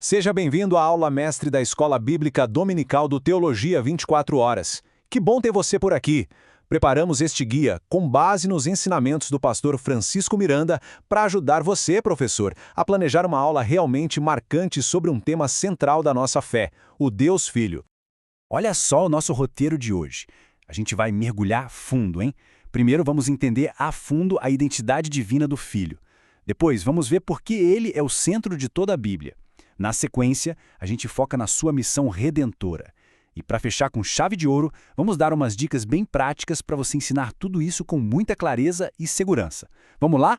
Seja bem-vindo à aula mestre da Escola Bíblica Dominical do Teologia 24 Horas. Que bom ter você por aqui! Preparamos este guia com base nos ensinamentos do pastor Francisco Miranda para ajudar você, professor, a planejar uma aula realmente marcante sobre um tema central da nossa fé, o Deus Filho. Olha só o nosso roteiro de hoje. A gente vai mergulhar fundo, hein? Primeiro vamos entender a fundo a identidade divina do Filho. Depois vamos ver por que ele é o centro de toda a Bíblia. Na sequência, a gente foca na sua missão redentora. E para fechar com chave de ouro, vamos dar umas dicas bem práticas para você ensinar tudo isso com muita clareza e segurança. Vamos lá?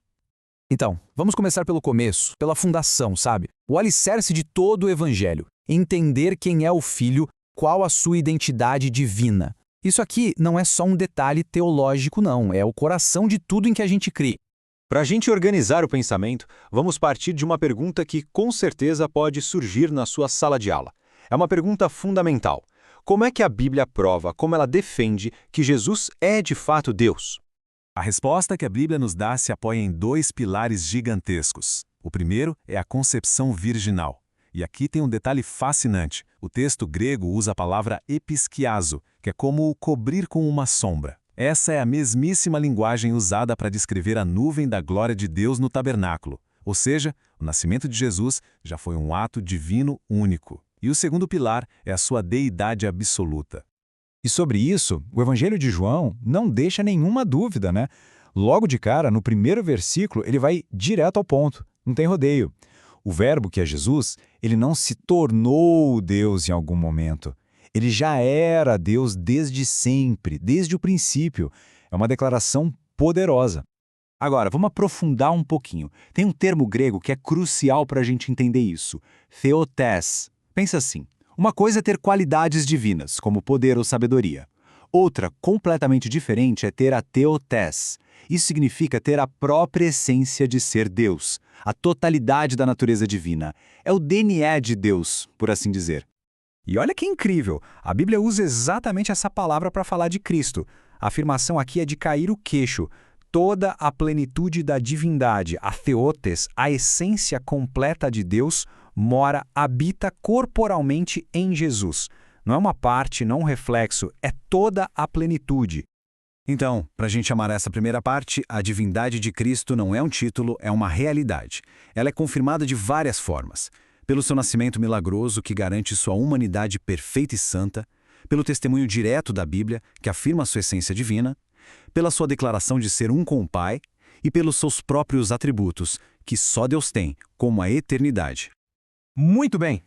Então, vamos começar pelo começo, pela fundação, sabe? O alicerce de todo o Evangelho. Entender quem é o Filho, qual a sua identidade divina. Isso aqui não é só um detalhe teológico, não. É o coração de tudo em que a gente crê. Para a gente organizar o pensamento, vamos partir de uma pergunta que com certeza pode surgir na sua sala de aula. É uma pergunta fundamental. Como é que a Bíblia prova, como ela defende, que Jesus é de fato Deus? A resposta que a Bíblia nos dá se apoia em dois pilares gigantescos. O primeiro é a concepção virginal. E aqui tem um detalhe fascinante. O texto grego usa a palavra episkiazo, que é como cobrir com uma sombra. Essa é a mesmíssima linguagem usada para descrever a nuvem da glória de Deus no tabernáculo. Ou seja, o nascimento de Jesus já foi um ato divino único. E o segundo pilar é a sua deidade absoluta. E sobre isso, o Evangelho de João não deixa nenhuma dúvida, né? Logo de cara, no primeiro versículo, ele vai direto ao ponto, não tem rodeio. O verbo, que é Jesus, ele não se tornou Deus em algum momento. Ele já era Deus desde sempre, desde o princípio. É uma declaração poderosa. Agora, vamos aprofundar um pouquinho. Tem um termo grego que é crucial para a gente entender isso. Theotes. Pensa assim, uma coisa é ter qualidades divinas, como poder ou sabedoria. Outra, completamente diferente, é ter a theotes. Isso significa ter a própria essência de ser Deus, a totalidade da natureza divina. É o DNA de Deus, por assim dizer. E olha que incrível, a Bíblia usa exatamente essa palavra para falar de Cristo. A afirmação aqui é de cair o queixo. Toda a plenitude da divindade, a theotes, a essência completa de Deus, habita corporalmente em Jesus. Não é uma parte, não um reflexo, é toda a plenitude. Então, para a gente amar essa primeira parte, a divindade de Cristo não é um título, é uma realidade. Ela é confirmada de várias formas. Pelo seu nascimento milagroso, que garante sua humanidade perfeita e santa, pelo testemunho direto da Bíblia, que afirma sua essência divina, pela sua declaração de ser um com o Pai, e pelos seus próprios atributos, que só Deus tem, como a eternidade. Muito bem!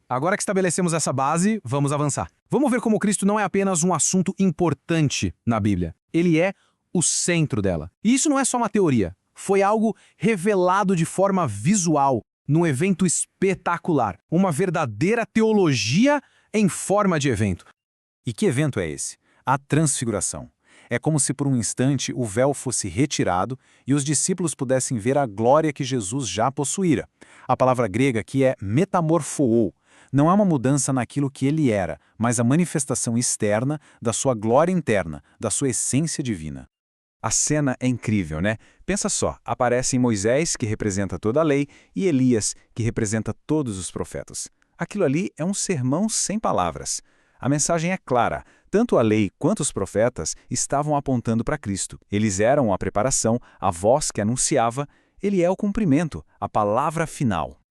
Agora que estabelecemos essa base, vamos avançar. Vamos ver como Cristo não é apenas um assunto importante na Bíblia. Ele é o centro dela. E isso não é só uma teoria. Foi algo revelado de forma visual, num evento espetacular. Uma verdadeira teologia em forma de evento. E que evento é esse? A Transfiguração. É como se por um instante o véu fosse retirado e os discípulos pudessem ver a glória que Jesus já possuíra. A palavra grega aqui é metamorfoou. Não é uma mudança naquilo que ele era, mas a manifestação externa da sua glória interna, da sua essência divina. A cena é incrível, né? Pensa só, aparecem Moisés, que representa toda a lei, e Elias, que representa todos os profetas. Aquilo ali é um sermão sem palavras. A mensagem é clara, tanto a lei quanto os profetas estavam apontando para Cristo. Eles eram a preparação, a voz que anunciava, ele é o cumprimento, a palavra final.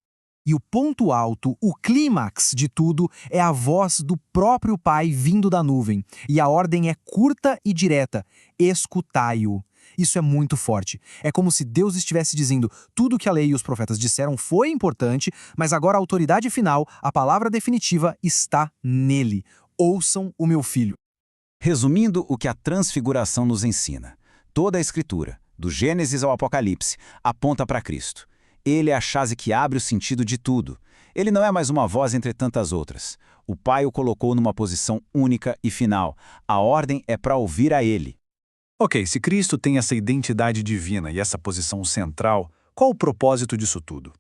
E o ponto alto, o clímax de tudo, é a voz do próprio Pai vindo da nuvem. E a ordem é curta e direta: escutai-o. Isso é muito forte. É como se Deus estivesse dizendo: tudo que a lei e os profetas disseram foi importante, mas agora a autoridade final, a palavra definitiva, está nele. Ouçam o meu filho. Resumindo o que a Transfiguração nos ensina, toda a Escritura, do Gênesis ao Apocalipse, aponta para Cristo. Ele é a chave que abre o sentido de tudo. Ele não é mais uma voz entre tantas outras. O Pai o colocou numa posição única e final. A ordem é para ouvir a Ele. Ok, se Cristo tem essa identidade divina e essa posição central, qual o propósito disso tudo?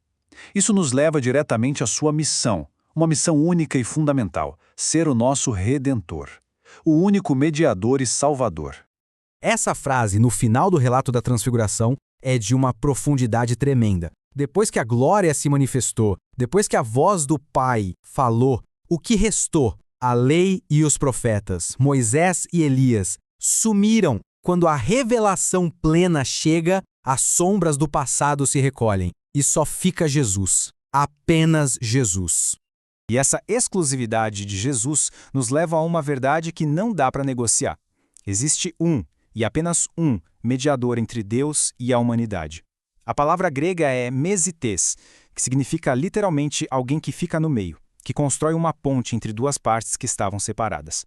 Isso nos leva diretamente à sua missão, uma missão única e fundamental: ser o nosso Redentor, o único mediador e salvador. Essa frase, no final do relato da Transfiguração, é de uma profundidade tremenda. Depois que a glória se manifestou, depois que a voz do Pai falou, o que restou? A lei e os profetas, Moisés e Elias, sumiram. Quando a revelação plena chega, as sombras do passado se recolhem e só fica Jesus, apenas Jesus. E essa exclusividade de Jesus nos leva a uma verdade que não dá para negociar. Existe um, e apenas um, mediador entre Deus e a humanidade. A palavra grega é mesites, que significa literalmente alguém que fica no meio, que constrói uma ponte entre duas partes que estavam separadas.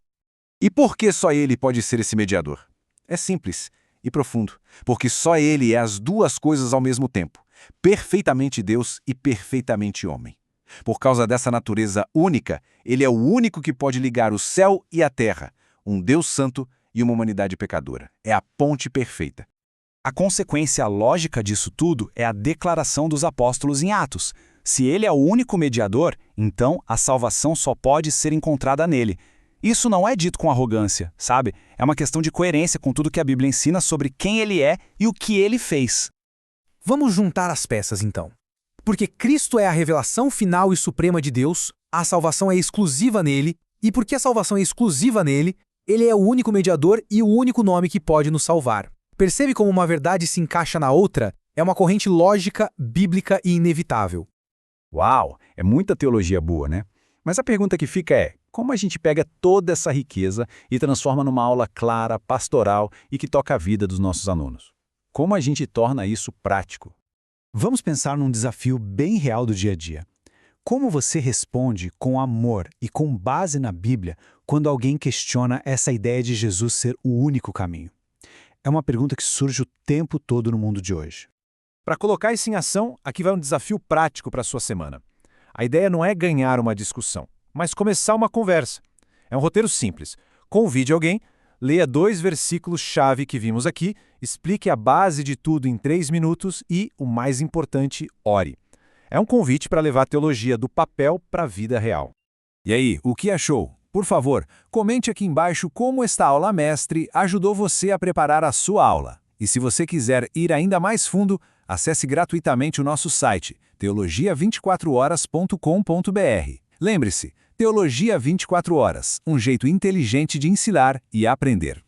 E por que só ele pode ser esse mediador? É simples e profundo, porque só ele é as duas coisas ao mesmo tempo, perfeitamente Deus e perfeitamente homem. Por causa dessa natureza única, ele é o único que pode ligar o céu e a terra, um Deus santo e uma humanidade pecadora. É a ponte perfeita. A consequência lógica disso tudo é a declaração dos apóstolos em Atos. Se ele é o único mediador, então a salvação só pode ser encontrada nele. Isso não é dito com arrogância, sabe? É uma questão de coerência com tudo que a Bíblia ensina sobre quem ele é e o que ele fez. Vamos juntar as peças, então. Porque Cristo é a revelação final e suprema de Deus, a salvação é exclusiva nele, e porque a salvação é exclusiva nele, ele é o único mediador e o único nome que pode nos salvar. Percebe como uma verdade se encaixa na outra? É uma corrente lógica, bíblica e inevitável. Uau, é muita teologia boa, né? Mas a pergunta que fica é, como a gente pega toda essa riqueza e transforma numa aula clara, pastoral e que toca a vida dos nossos alunos? Como a gente torna isso prático? Vamos pensar num desafio bem real do dia a dia. Como você responde com amor e com base na Bíblia quando alguém questiona essa ideia de Jesus ser o único caminho? É uma pergunta que surge o tempo todo no mundo de hoje. Para colocar isso em ação, aqui vai um desafio prático para a sua semana. A ideia não é ganhar uma discussão, mas começar uma conversa. É um roteiro simples. Convide alguém, leia 2 versículos-chave que vimos aqui, explique a base de tudo em 3 minutos e, o mais importante, ore. É um convite para levar a teologia do papel para a vida real. E aí, o que achou? Por favor, comente aqui embaixo como esta aula mestre ajudou você a preparar a sua aula. E se você quiser ir ainda mais fundo, acesse gratuitamente o nosso site, teologia24horas.com.br. Lembre-se, Teologia 24 Horas, um jeito inteligente de ensinar e aprender.